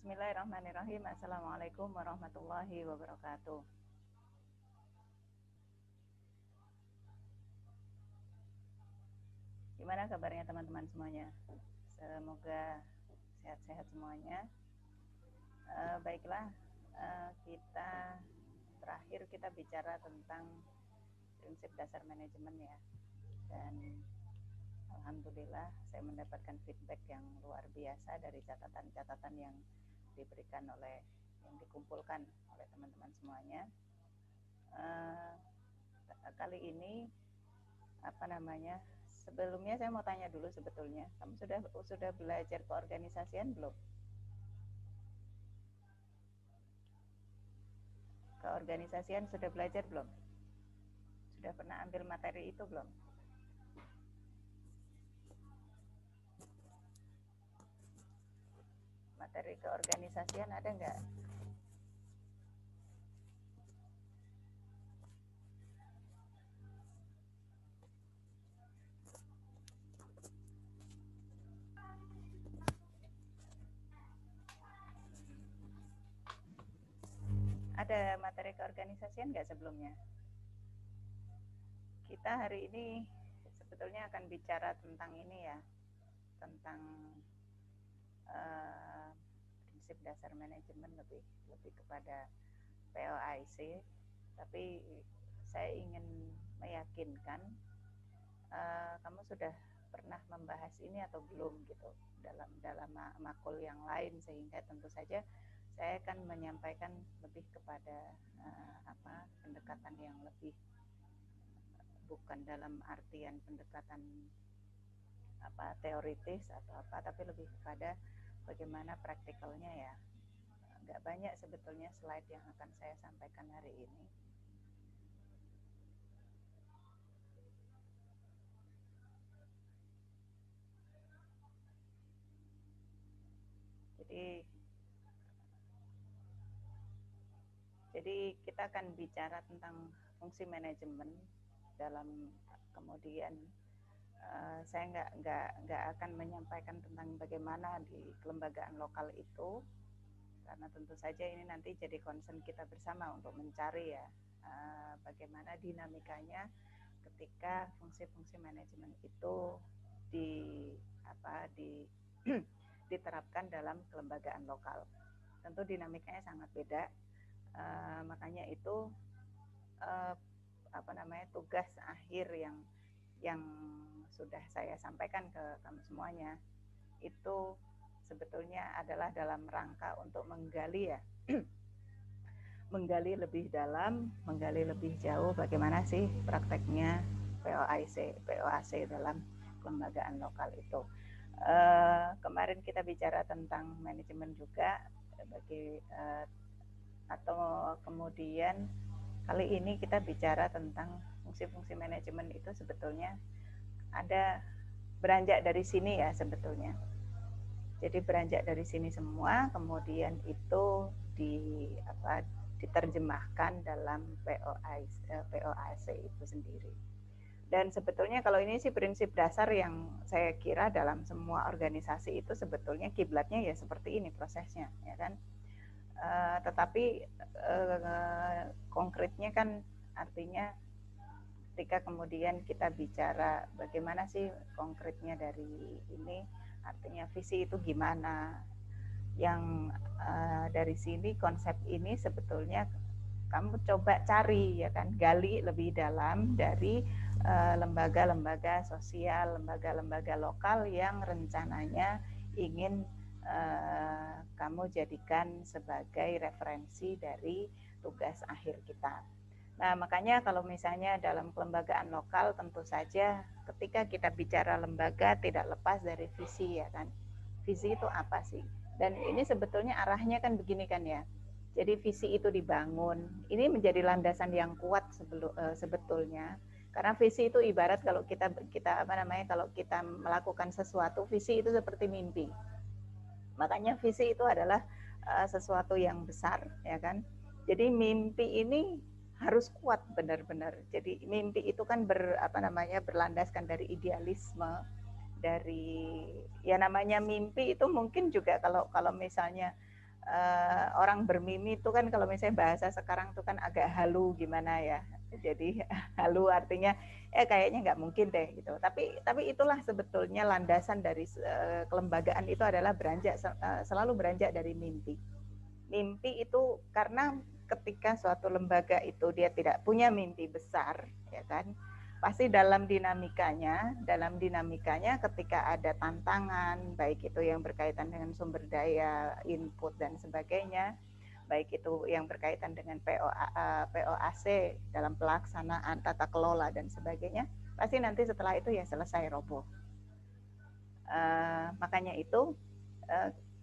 Bismillahirrahmanirrahim. Assalamualaikum warahmatullahi wabarakatuh. Gimana kabarnya teman-teman semuanya? Semoga sehat-sehat semuanya. Baiklah, terakhir kita bicara tentang prinsip dasar manajemen ya. Dan alhamdulillah saya mendapatkan feedback yang luar biasa dari catatan-catatan yang dikumpulkan oleh teman-teman semuanya. Kali ini sebelumnya saya mau tanya dulu, sebetulnya kamu sudah belajar keorganisasian belum? Keorganisasian sudah belajar belum? Sudah pernah ambil materi itu belum? Materi keorganisasian ada nggak? Ada materi keorganisasian nggak sebelumnya? Kita hari ini sebetulnya akan bicara tentang ini ya, tentang prinsip dasar manajemen, lebih kepada POIC. Tapi saya ingin meyakinkan kamu sudah pernah membahas ini atau belum gitu dalam makul yang lain, sehingga tentu saja saya akan menyampaikan lebih kepada pendekatan yang lebih, bukan dalam artian pendekatan teoritis atau tapi lebih kepada bagaimana praktikalnya ya. Nggak banyak sebetulnya slide yang akan saya sampaikan hari ini. Jadi kita akan bicara tentang fungsi manajemen dalam, kemudian saya nggak akan menyampaikan tentang bagaimana di kelembagaan lokal itu, karena tentu saja ini nanti jadi concern kita bersama untuk mencari ya bagaimana dinamikanya ketika fungsi-fungsi manajemen itu diterapkan dalam kelembagaan lokal. Tentu dinamikanya sangat beda. Makanya itu tugas akhir yang sudah saya sampaikan ke kamu semuanya itu sebetulnya adalah dalam rangka untuk menggali ya menggali lebih dalam, menggali lebih jauh bagaimana sih prakteknya POAC dalam kelembagaan lokal itu. Kemarin kita bicara tentang manajemen juga atau kemudian kali ini kita bicara tentang fungsi-fungsi manajemen itu sebetulnya ada beranjak dari sini ya sebetulnya. Jadi beranjak dari sini semua, kemudian itu diterjemahkan dalam POAC itu sendiri. Dan sebetulnya kalau ini sih prinsip dasar yang saya kira dalam semua organisasi itu sebetulnya kiblatnya ya seperti ini prosesnya, ya kan? Tetapi konkretnya kan artinya ketika kemudian kita bicara bagaimana sih konkretnya dari ini, artinya visi itu gimana, yang dari sini konsep ini sebetulnya kamu coba cari ya kan, gali lebih dalam dari lembaga-lembaga sosial, lembaga-lembaga lokal yang rencananya ingin kamu jadikan sebagai referensi dari tugas akhir kita. Nah, makanya kalau misalnya dalam kelembagaan lokal tentu saja ketika kita bicara lembaga tidak lepas dari visi ya kan. Visi itu apa sih? Dan ini sebetulnya arahnya kan begini kan ya. Jadi visi itu dibangun. Ini menjadi landasan yang kuat sebetulnya. Karena visi itu ibarat kalau kita kalau kita melakukan sesuatu, visi itu seperti mimpi. Makanya visi itu adalah sesuatu yang besar ya kan. Jadi mimpi ini harus kuat benar-benar. Jadi mimpi itu kan berlandaskan dari idealisme, dari ya namanya mimpi itu mungkin juga kalau misalnya orang bermimpi itu kan kalau misalnya bahasa sekarang itu kan agak halu gimana ya. Jadi halu artinya kayaknya nggak mungkin deh gitu. Tapi itulah sebetulnya landasan dari kelembagaan itu adalah selalu beranjak dari mimpi. Mimpi itu karena ketika suatu lembaga itu dia tidak punya mimpi besar, ya kan? Pasti dalam dinamikanya ketika ada tantangan, baik itu yang berkaitan dengan sumber daya, input dan sebagainya, baik itu yang berkaitan dengan POAC dalam pelaksanaan tata kelola dan sebagainya, pasti nanti setelah itu ya selesai roboh. Makanya itu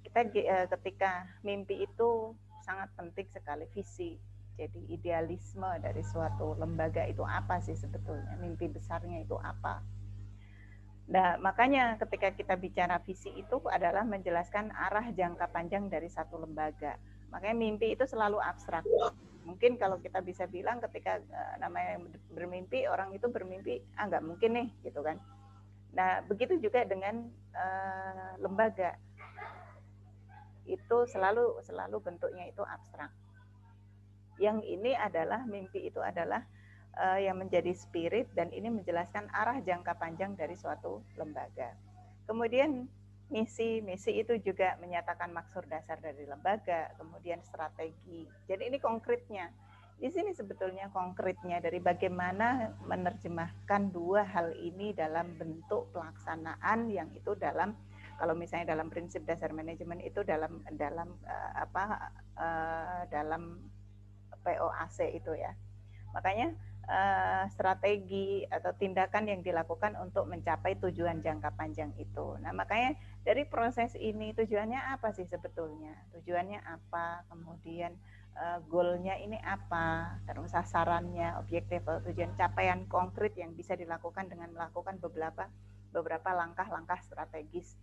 kita ketika mimpi itu sangat penting sekali, visi. Jadi idealisme dari suatu lembaga itu apa sih sebetulnya, mimpi besarnya itu apa. Nah, makanya ketika kita bicara visi itu adalah menjelaskan arah jangka panjang dari satu lembaga. Makanya mimpi itu selalu abstrak. Mungkin kalau kita bisa bilang ketika namanya bermimpi, orang itu bermimpi, nggak mungkin nih, gitu kan. Nah, begitu juga dengan lembaga. Itu selalu bentuknya itu abstrak. Yang ini adalah mimpi itu adalah yang menjadi spirit dan ini menjelaskan arah jangka panjang dari suatu lembaga. Kemudian misi itu juga menyatakan maksud dasar dari lembaga, kemudian strategi. Jadi ini konkretnya. Di sini sebetulnya konkretnya dari bagaimana menerjemahkan dua hal ini dalam bentuk pelaksanaan yang itu dalam, kalau misalnya dalam prinsip dasar manajemen itu dalam POAC itu ya. Makanya strategi atau tindakan yang dilakukan untuk mencapai tujuan jangka panjang itu. Nah, makanya dari proses ini tujuannya apa sih sebetulnya? Tujuannya apa? Kemudian goalnya ini apa? Terus sasarannya, objektif atau tujuan capaian konkret yang bisa dilakukan dengan melakukan beberapa langkah-langkah strategis,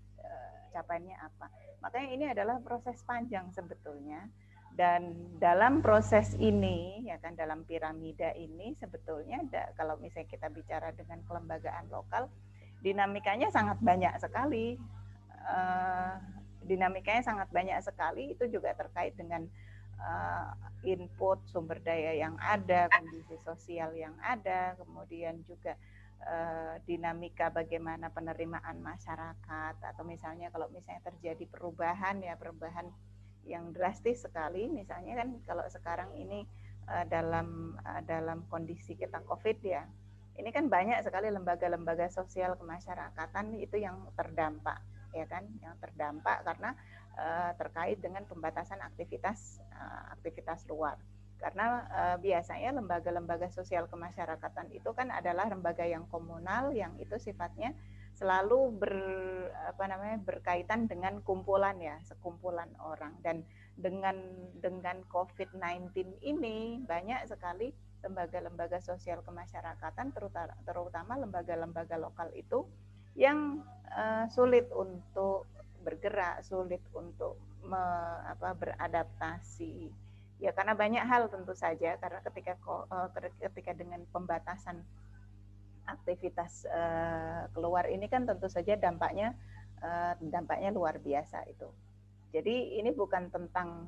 capaiannya apa? Makanya ini adalah proses panjang sebetulnya. Dan dalam proses ini, ya kan, dalam piramida ini sebetulnya kalau misalnya kita bicara dengan kelembagaan lokal, dinamikanya sangat banyak sekali. Itu juga terkait dengan input sumber daya yang ada, kondisi sosial yang ada, kemudian juga dinamika bagaimana penerimaan masyarakat, atau misalnya kalau misalnya terjadi perubahan yang drastis sekali, misalnya kan kalau sekarang ini dalam kondisi kita COVID ya, ini kan banyak sekali lembaga-lembaga sosial kemasyarakatan itu yang terdampak, ya kan, yang terdampak karena terkait dengan pembatasan aktivitas luar. Karena biasanya lembaga-lembaga sosial kemasyarakatan itu kan adalah lembaga yang komunal, yang itu sifatnya selalu berkaitan dengan sekumpulan orang. Dan dengan COVID-19 ini banyak sekali lembaga-lembaga sosial kemasyarakatan, terutama lembaga-lembaga lokal itu yang sulit untuk bergerak, sulit untuk beradaptasi. Ya karena banyak hal tentu saja, karena ketika dengan pembatasan aktivitas keluar ini kan tentu saja dampaknya luar biasa itu. Jadi ini bukan tentang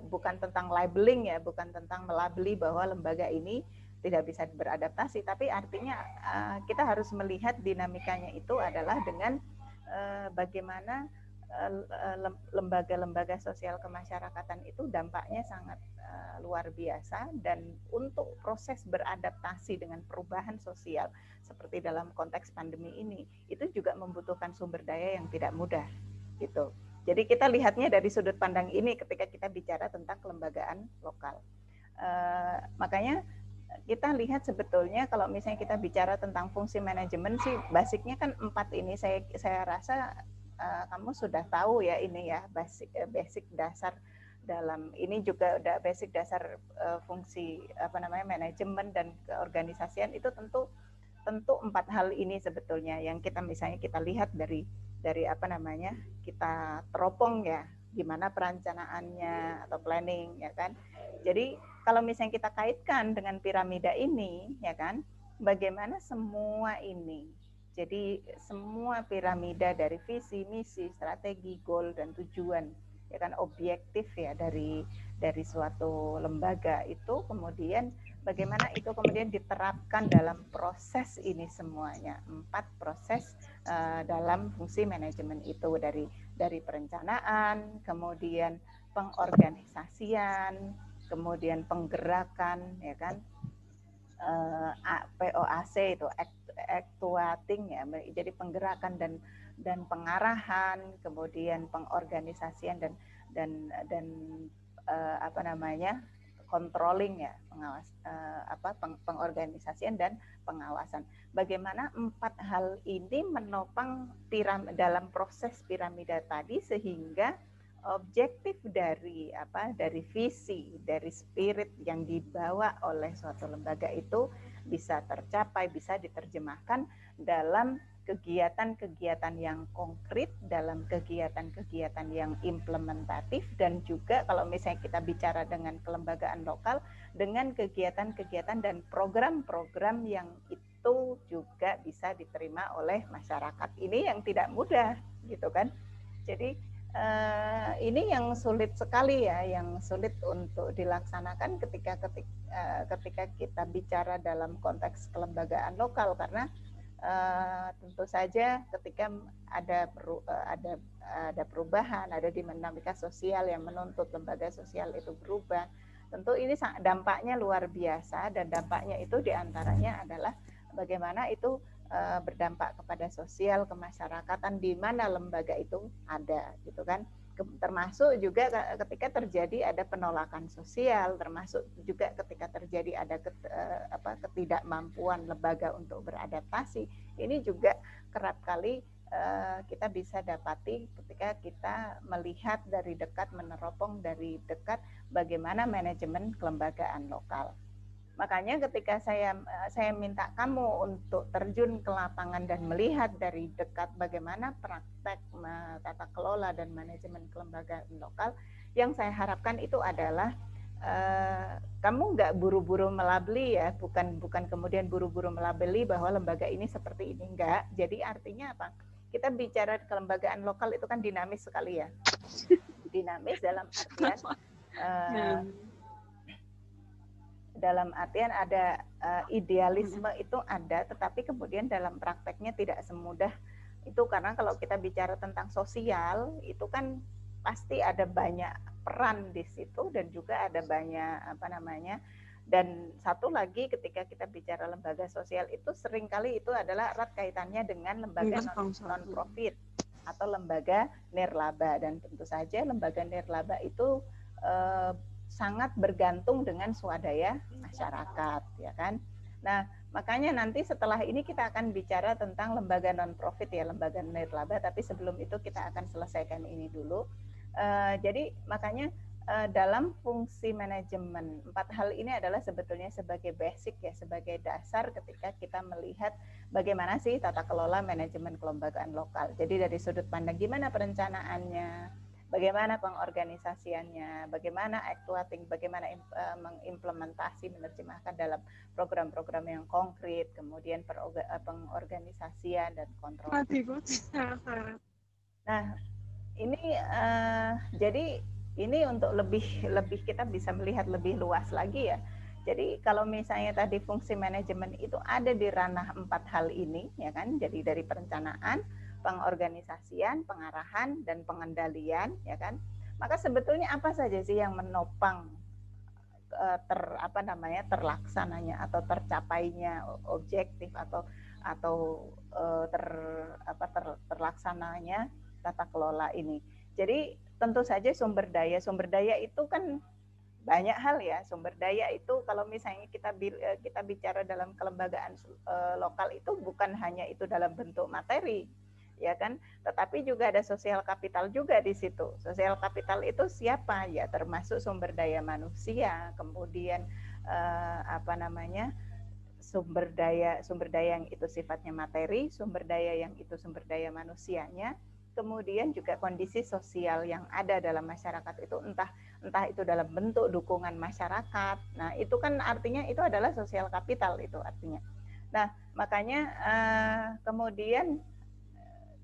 bukan tentang labeling ya, bukan tentang melabeli bahwa lembaga ini tidak bisa beradaptasi, tapi artinya kita harus melihat dinamikanya itu adalah dengan bagaimana lembaga-lembaga sosial kemasyarakatan itu dampaknya sangat luar biasa, dan untuk proses beradaptasi dengan perubahan sosial seperti dalam konteks pandemi ini itu juga membutuhkan sumber daya yang tidak mudah gitu. Jadi kita lihatnya dari sudut pandang ini ketika kita bicara tentang kelembagaan lokal. Makanya kita lihat sebetulnya kalau misalnya kita bicara tentang fungsi manajemen sih basicnya kan 4 ini. Saya rasa kamu sudah tahu ya ini ya, basic dasar dalam ini juga udah basic dasar fungsi manajemen dan keorganisasian itu tentu 4 hal ini sebetulnya yang kita lihat dari kita teropong ya, gimana perencanaannya atau planning ya kan. Jadi kalau misalnya kita kaitkan dengan piramida ini ya kan, bagaimana semua ini Jadi semua piramida dari visi, misi, strategi, goal dan tujuan, ya kan, objektif ya dari suatu lembaga itu, kemudian bagaimana itu kemudian diterapkan dalam proses ini semuanya. 4 proses dalam fungsi manajemen itu, dari perencanaan, kemudian pengorganisasian, kemudian penggerakan, ya kan, POAC itu actuating ya, jadi penggerakan dan pengarahan, kemudian pengorganisasian dan apa namanya, controlling ya, pengorganisasian dan pengawasan. Bagaimana 4 hal ini menopang dalam proses piramida tadi, sehingga objektif dari visi, dari spirit yang dibawa oleh suatu lembaga itu bisa tercapai, bisa diterjemahkan dalam kegiatan-kegiatan yang konkret, dalam kegiatan-kegiatan yang implementatif, dan juga kalau misalnya kita bicara dengan kelembagaan lokal, dengan kegiatan-kegiatan dan program-program yang itu juga bisa diterima oleh masyarakat. Ini yang tidak mudah, gitu kan. Jadi ini yang sulit sekali ya, yang sulit untuk dilaksanakan ketika kita bicara dalam konteks kelembagaan lokal, karena tentu saja ketika ada perubahan, ada dinamika sosial yang menuntut lembaga sosial itu berubah, tentu ini dampaknya luar biasa, dan dampaknya itu diantaranya adalah bagaimana itu berdampak kepada sosial kemasyarakatan di mana lembaga itu ada, gitu kan. Termasuk juga ketika terjadi ada penolakan sosial, termasuk juga ketika terjadi ada ketidakmampuan lembaga untuk beradaptasi. Ini juga kerap kali kita bisa dapati ketika kita melihat dari dekat, meneropong dari dekat bagaimana manajemen kelembagaan lokal. Makanya ketika saya minta kamu untuk terjun ke lapangan dan melihat dari dekat bagaimana praktek tata kelola dan manajemen kelembagaan lokal, yang saya harapkan itu adalah kamu nggak buru-buru melabeli ya, bukan kemudian buru-buru melabeli bahwa lembaga ini seperti ini, enggak. Jadi artinya apa? Kita bicara kelembagaan lokal itu kan dinamis sekali ya. Dinamis dalam artian ada idealisme itu ada, tetapi kemudian dalam prakteknya tidak semudah itu, karena kalau kita bicara tentang sosial itu kan pasti ada banyak peran di situ, dan juga ada banyak dan satu lagi ketika kita bicara lembaga sosial itu seringkali itu adalah erat kaitannya dengan lembaga non-profit atau lembaga nirlaba, dan tentu saja lembaga nirlaba itu sangat bergantung dengan swadaya masyarakat, ya kan. Nah, makanya nanti setelah ini kita akan bicara tentang lembaga non-profit ya, lembaga nirlaba, tapi sebelum itu kita akan selesaikan ini dulu. Jadi makanya dalam fungsi manajemen, 4 hal ini adalah sebetulnya sebagai basic ya, sebagai dasar ketika kita melihat bagaimana sih tata kelola manajemen kelembagaan lokal. Jadi dari sudut pandang gimana perencanaannya, bagaimana pengorganisasiannya, bagaimana actuating, bagaimana mengimplementasi, menerjemahkan dalam program-program yang konkret, kemudian pengorganisasian dan kontrol. Nah, ini jadi ini untuk lebih kita bisa melihat lebih luas lagi ya. Jadi kalau misalnya tadi fungsi manajemen itu ada di ranah 4 hal ini, ya kan? Jadi dari perencanaan, pengorganisasian, pengarahan, dan pengendalian, ya kan? Maka sebetulnya apa saja sih yang menopang terlaksananya atau tercapainya objektif atau terlaksananya tata kelola ini? Jadi tentu saja sumber daya itu kan banyak hal ya. Sumber daya itu kalau misalnya kita bicara dalam kelembagaan lokal itu bukan hanya itu dalam bentuk materi, ya kan, tetapi juga ada sosial kapital juga di situ. Sosial kapital itu siapa ya? Termasuk sumber daya manusia, kemudian sumber daya yang itu sifatnya materi, sumber daya yang itu sumber daya manusianya, kemudian juga kondisi sosial yang ada dalam masyarakat itu, entah itu dalam bentuk dukungan masyarakat. Nah, itu kan artinya itu adalah sosial kapital itu artinya. Nah, makanya kemudian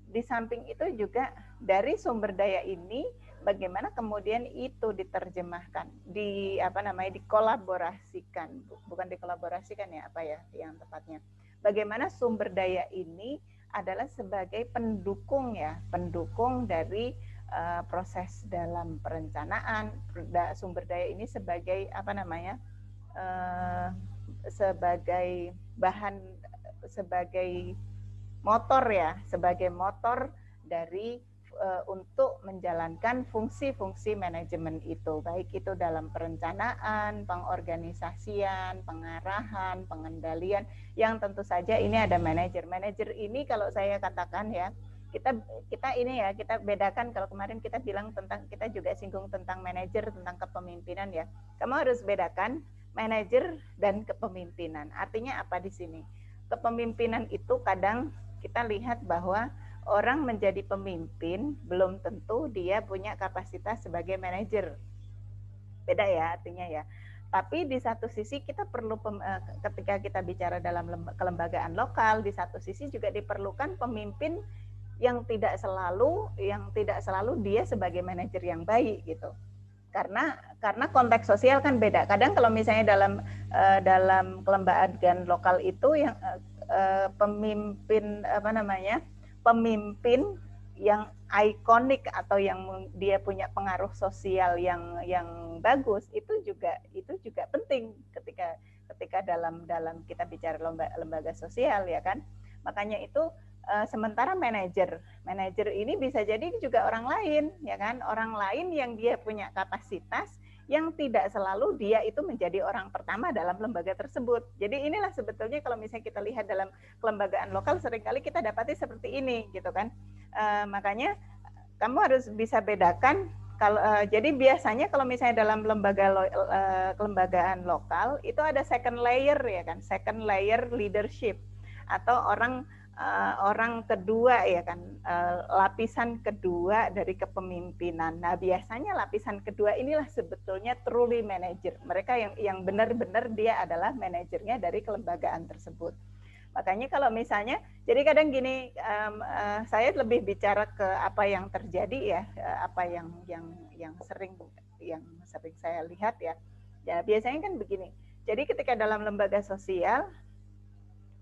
di samping itu juga dari sumber daya ini bagaimana kemudian itu diterjemahkan, dikolaborasikan, bukan dikolaborasikan ya, apa ya yang tepatnya. Bagaimana sumber daya ini adalah sebagai pendukung ya, pendukung dari proses dalam perencanaan. Sumber daya ini sebagai sebagai bahan, sebagai motor ya, sebagai motor dari untuk menjalankan fungsi-fungsi manajemen itu, baik itu dalam perencanaan, pengorganisasian, pengarahan, pengendalian, yang tentu saja ini ada manajer. Manajer ini kalau saya katakan ya, kita bedakan. Kalau kemarin kita bilang tentang, kita juga singgung tentang manajer, tentang kepemimpinan ya. Kamu harus bedakan manajer dan kepemimpinan. Artinya apa di sini? Kepemimpinan itu kadang kita lihat bahwa orang menjadi pemimpin belum tentu dia punya kapasitas sebagai manajer. Beda ya artinya ya. Tapi di satu sisi kita perlu, ketika kita bicara dalam kelembagaan lokal, di satu sisi juga diperlukan pemimpin yang tidak selalu dia sebagai manajer yang baik gitu. Karena konteks sosial kan beda. Kadang kalau misalnya dalam kelembagaan lokal itu yang pemimpin yang ikonik atau yang dia punya pengaruh sosial yang bagus, itu juga penting ketika dalam kita bicara lembaga sosial ya kan. Makanya itu sementara manajer ini bisa jadi juga orang lain ya kan, orang lain yang dia punya kapasitas yang tidak selalu dia itu menjadi orang pertama dalam lembaga tersebut. Jadi inilah sebetulnya kalau misalnya kita lihat dalam kelembagaan lokal seringkali kita dapati seperti ini gitu kan. Makanya kamu harus bisa bedakan. Jadi biasanya kalau misalnya dalam kelembagaan lokal itu ada second layer ya kan, second layer leadership atau orang kedua ya kan, lapisan kedua dari kepemimpinan. Nah biasanya lapisan kedua inilah sebetulnya truly manager, mereka yang benar-benar dia adalah manajernya dari kelembagaan tersebut. Makanya kalau misalnya, jadi kadang gini, saya lebih bicara ke apa yang terjadi ya, apa yang sering saya lihat ya. Ya biasanya kan begini. Jadi ketika dalam lembaga sosial,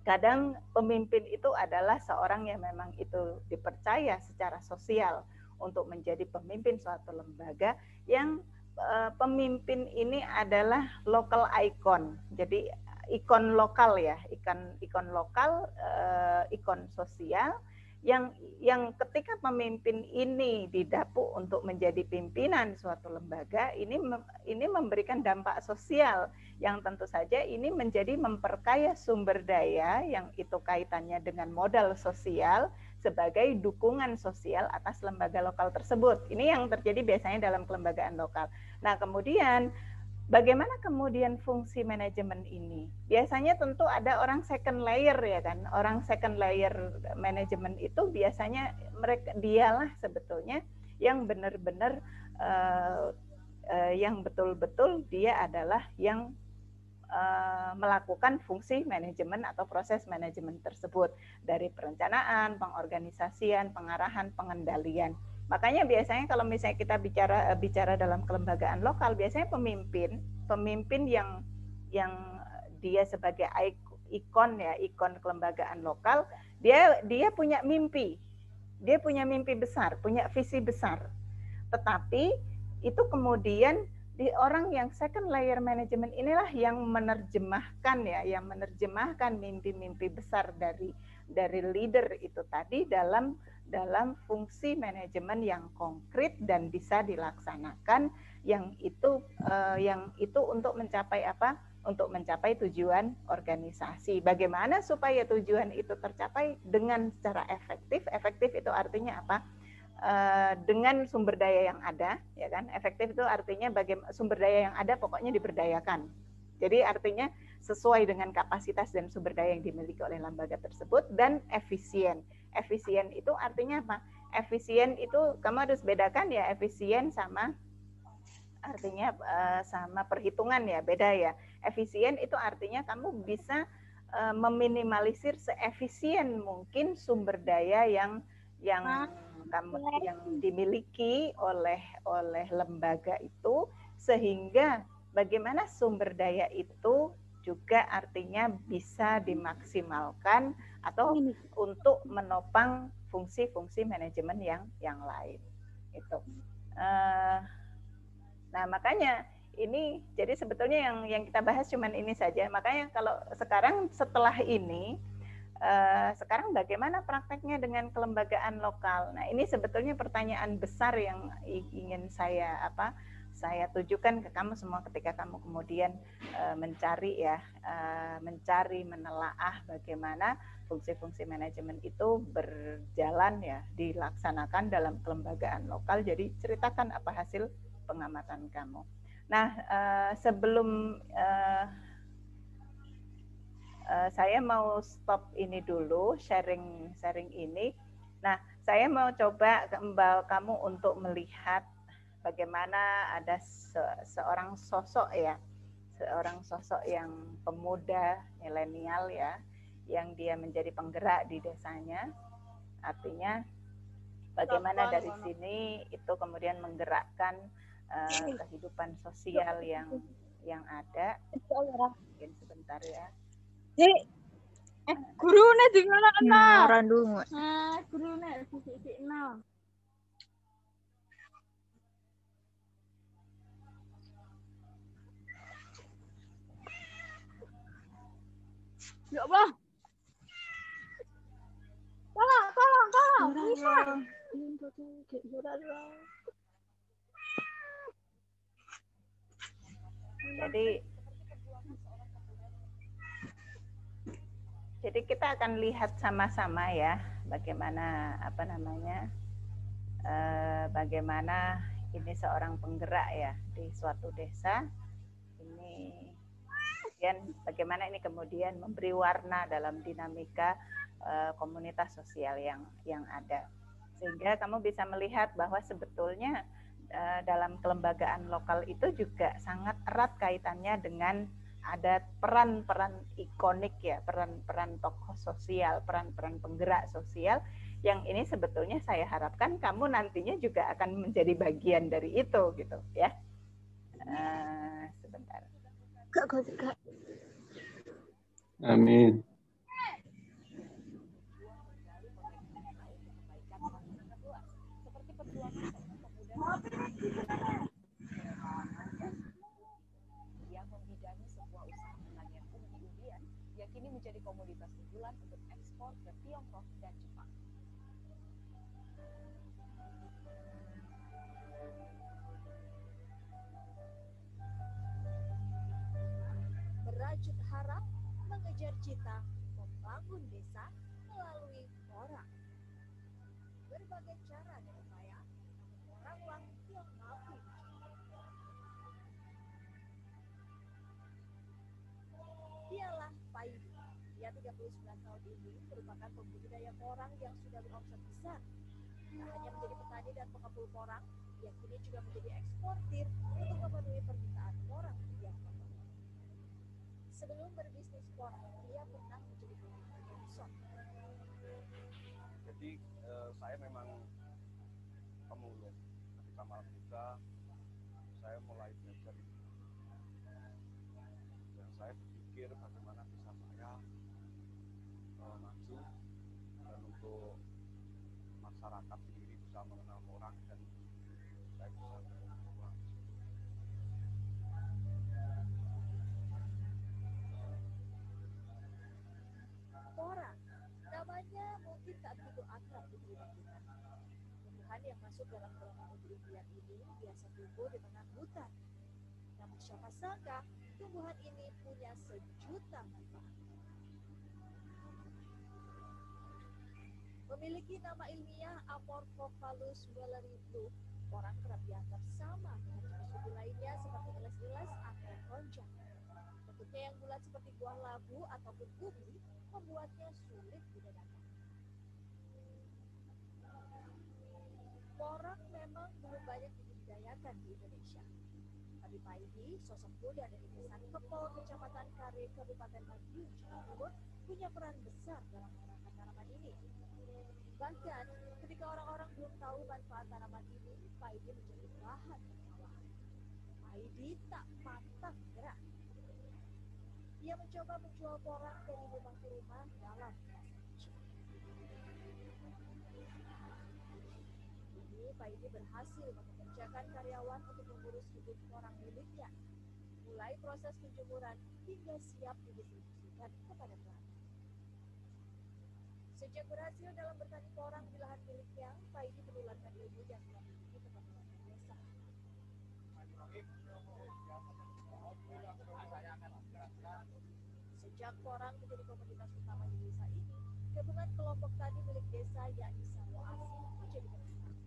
kadang pemimpin itu adalah seorang yang memang itu dipercaya secara sosial untuk menjadi pemimpin suatu lembaga, yang pemimpin ini adalah local icon. Jadi ikon lokal ya, ikon lokal, ikon sosial yang ketika pemimpin ini didapuk untuk menjadi pimpinan suatu lembaga, ini memberikan dampak sosial yang tentu saja ini menjadi memperkaya sumber daya yang itu kaitannya dengan modal sosial sebagai dukungan sosial atas lembaga lokal tersebut. Ini yang terjadi biasanya dalam kelembagaan lokal. Nah, kemudian bagaimana kemudian fungsi manajemen ini? Biasanya tentu ada orang second layer ya kan. Orang second layer manajemen itu biasanya dialah sebetulnya yang benar-benar yang betul-betul dia adalah yang melakukan fungsi manajemen atau proses manajemen tersebut, dari perencanaan, pengorganisasian, pengarahan, pengendalian. Makanya biasanya kalau misalnya kita bicara dalam kelembagaan lokal, biasanya pemimpin yang dia sebagai ikon ya, ikon kelembagaan lokal, dia punya mimpi. Dia punya mimpi besar, punya visi besar. Tetapi itu kemudian di orang yang second layer management inilah yang menerjemahkan ya, yang menerjemahkan mimpi-mimpi besar dari leader itu tadi dalam fungsi manajemen yang konkret dan bisa dilaksanakan, yang itu untuk mencapai apa? Untuk mencapai tujuan organisasi. Bagaimana supaya tujuan itu tercapai dengan secara efektif? Efektif itu artinya apa? Dengan sumber daya yang ada, ya kan? Efektif itu artinya bagaimana sumber daya yang ada pokoknya diberdayakan. Jadi artinya sesuai dengan kapasitas dan sumber daya yang dimiliki oleh lembaga tersebut, dan efisien. Efisien itu artinya apa? Efisien itu kamu harus bedakan ya, efisien sama artinya sama perhitungan ya, beda ya. Efisien itu artinya kamu bisa meminimalisir seefisien mungkin sumber daya yang dimiliki oleh lembaga itu, sehingga bagaimana sumber daya itu juga artinya bisa dimaksimalkan atau untuk menopang fungsi-fungsi manajemen yang lain. Itu. Nah, makanya ini jadi sebetulnya yang kita bahas cuman ini saja. Makanya kalau sekarang setelah ini sekarang bagaimana prakteknya dengan kelembagaan lokal? Nah, ini sebetulnya pertanyaan besar yang ingin saya tujukan ke kamu semua ketika kamu kemudian mencari menelaah bagaimana fungsi-fungsi manajemen itu berjalan ya, dilaksanakan dalam kelembagaan lokal. Jadi ceritakan apa hasil pengamatan kamu. Nah, sebelum saya mau stop ini dulu sharing ini. Nah, saya mau coba kamu untuk melihat bagaimana ada seorang sosok yang pemuda milenial ya, yang dia menjadi penggerak di desanya. Artinya bagaimana dari sini itu kemudian menggerakkan kehidupan sosial yang ada. Mungkin sebentar ya. Gurune di mana? Orang dulu. Gurune di nol. Ya Allah. Tolong. Bisa. Jadi kita akan lihat sama-sama ya bagaimana bagaimana ini seorang penggerak ya di suatu desa ini, dan bagaimana ini kemudian memberi warna dalam dinamika komunitas sosial yang ada, sehingga kamu bisa melihat bahwa sebetulnya dalam kelembagaan lokal itu juga sangat erat kaitannya dengan ada peran-peran ikonik ya, peran-peran tokoh sosial, peran-peran penggerak sosial, yang ini sebetulnya saya harapkan kamu nantinya juga akan menjadi bagian dari itu gitu ya. Sebentar. Amin. Yang membidangi sebuah usaha pertanian umbi-umbian yang kini menjadi komoditas unggulan untuk ekspor ke Tiongkok dan Jepang. Merajut harap, mengejar cita, membangun desa melalui orang. Berbagai cara dan upaya, namun oranglah yang mampu. Dialah Paidi. Dia 39 tahun ini merupakan pembudidaya porang yang sudah beromset besar. Tak hanya menjadi petani dan pengepul porang, ia kini juga menjadi eksportir untuk memenuhi permintaan porang di Tiongkok. Sebelum berbisnis porang, ia pernah menjadi produsen. Jadi saya memang pemulung. Ketika malam juga saya mulai belajar itu. Dan saya berpikir bagaimana bisa saya maju dan untuk masyarakat sendiri bisa mengenal orang dan saya bisa berkembang. Porang, namanya mungkin tak begitu akrab di telinga kita. Tumbuhan yang masuk dalam golongan umbi-umbian ini biasa tumbuh di tengah hutan. Namun siapa sangka tumbuhan ini punya sejuta manfaat. Memiliki nama ilmiah Amorphophallus wheleri Blue, porang kerap dianggap sama dengan jenis umbi lainnya seperti iles-iles atau konjak. Bentuknya yang bulat seperti buah labu ataupun ubi membuatnya sulit dibedakan. Porang memang belum banyak dibudidayakan di Indonesia. Tapi Bagi Paidi, sosok muda dari Desa Kepol, Kecamatan Kare, Kabupaten Madiun, Jawa Timur, punya peran besar dalam menanam tanaman ini. Bahkan, ketika orang-orang belum tahu manfaat tanaman ini, Paidi menjadi bahan tertawahan. Paidi tak pantang menyerah. Ia mencoba menjual porang dari rumah ke rumah dalam bahasa kecil. Ini Paidi berhasil mempekerjakan karyawan untuk mengurus hidup porang miliknya, mulai proses penjemuran hingga siap didistribusikan kepada pelanggan. Sejak berhasil dalam bertani porang di lahan miliknya, Paidi menularkan ilmu yang telah dimiliki kepada warga desa. Sejak porang menjadi komoditas utama di desa ini, gabungan kelompok tani milik desa yakni Sarwo Asih menjadi berkembang.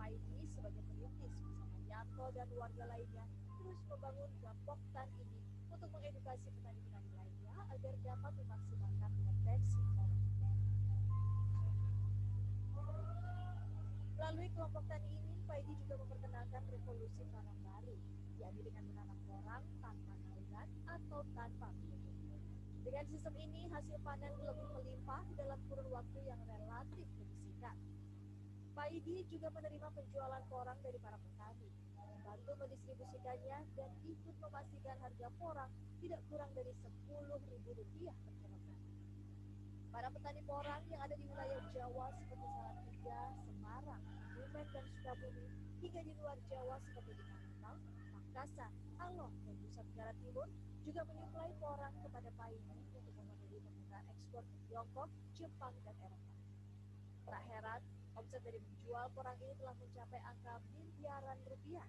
Paidi sebagai perintis bersama Yanto dan warga lainnya terus membangun gapoktan ini untuk mengedukasi petani-petani lainnya agar dapat memaksimalkan potensi porang. Melalui kelompok tani ini, Paidi juga memperkenalkan revolusi tanam baru, yakni dengan menanam porang tanpa naungan atau tanpa pupuk. Dengan sistem ini, hasil panen lebih melimpah dalam kurun waktu yang relatif lebih singkat. Paidi juga menerima penjualan porang dari para petani, membantu mendistribusikannya dan ikut memastikan harga porang tidak kurang dari Rp10.000 per kilogram. Para petani porang yang ada di wilayah Jawa seperti Salatiga, Semarang, Kebumen, dan Sukabumi, hingga di luar Jawa seperti di Palembang, Makassar, Alor, dan Nusa Tenggara Timur juga menyuplai porang kepada Paidi untuk memenuhi permintaan ekspor ke Tiongkok, Jepang, dan Eropa. Tak heran, omset dari menjual porang ini telah mencapai angka miliaran rupiah.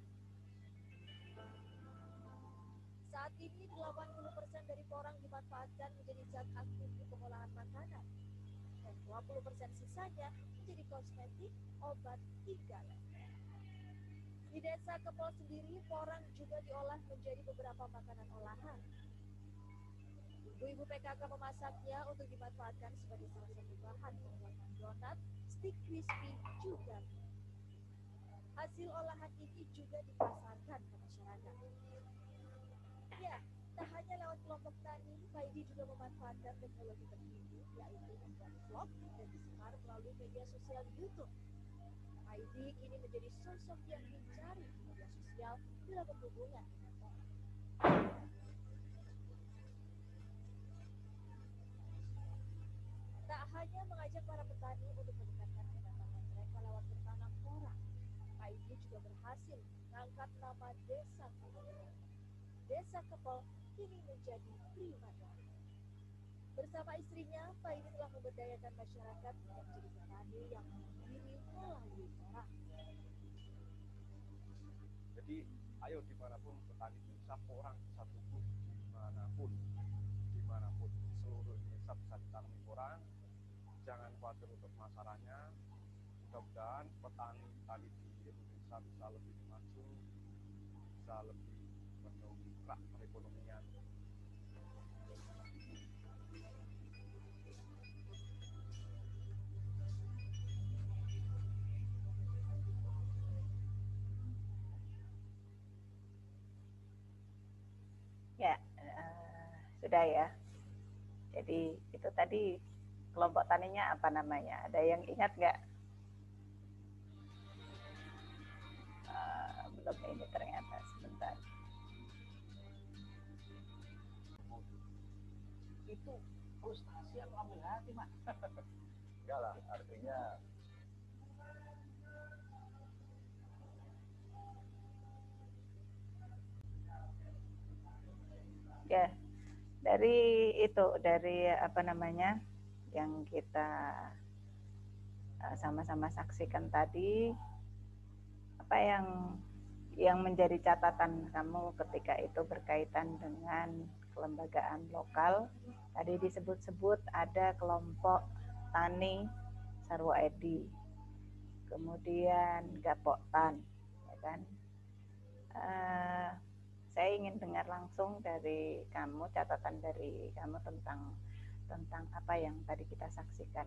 Saat ini 80% dari porang dimanfaatkan menjadi zat aktif di pengolahan makanan, dan 20% sisanya menjadi kosmetik, obat, hingga lem. Di Desa Kepol sendiri, porang juga diolah menjadi beberapa makanan olahan. Ibu-ibu PKK memasaknya untuk dimanfaatkan sebagai salah satu bahan pembuatan donat, stik crispy, juga mie. Hasil olahan ini juga dipasarkan ke masyarakat. Ya, tak hanya lewat kelompok tani, Paidi juga memanfaatkan teknologi terkini, yaitu membuat vlog dan disebar melalui media sosial YouTube. Paidi kini menjadi sosok yang dicari di media sosial dalam berhubungan dengan orang. Tak hanya mengajak para petani untuk meningkatkan pendapatan mereka lewat bertanam porang, Paidi juga berhasil mengangkat nama Desa Kepol. Desa Kepol kini menjadi primadona. Bersama istrinya, Paidi telah memberdayakan masyarakat dengan menjadi petani yang mandiri melalui porang. Jadi ayo dimanapun petani bisa porang bisa tumbuh dimanapun seluruh Indonesia bisa ditanami porang. Jangan khawatir untuk masalahnya. Mudah-mudahan petani di Indonesia bisa lebih maju, bisa lebih mendongkrak perekonomian. Ya, sudah ya. Jadi itu tadi kelompok taninya apa namanya? Ada yang ingat nggak? Belum ini ternyata, sebentar. Itu frustasi atau ambil hati, Mak? Enggak lah, artinya Ya, dari itu, dari apa namanya yang kita sama-sama saksikan tadi, apa yang menjadi catatan kamu ketika itu berkaitan dengan kelembagaan lokal? Tadi disebut-sebut ada kelompok tani Sarwo Edi, kemudian Gapoktan, ya kan? Saya ingin dengar langsung dari kamu, catatan dari kamu tentang apa yang tadi kita saksikan.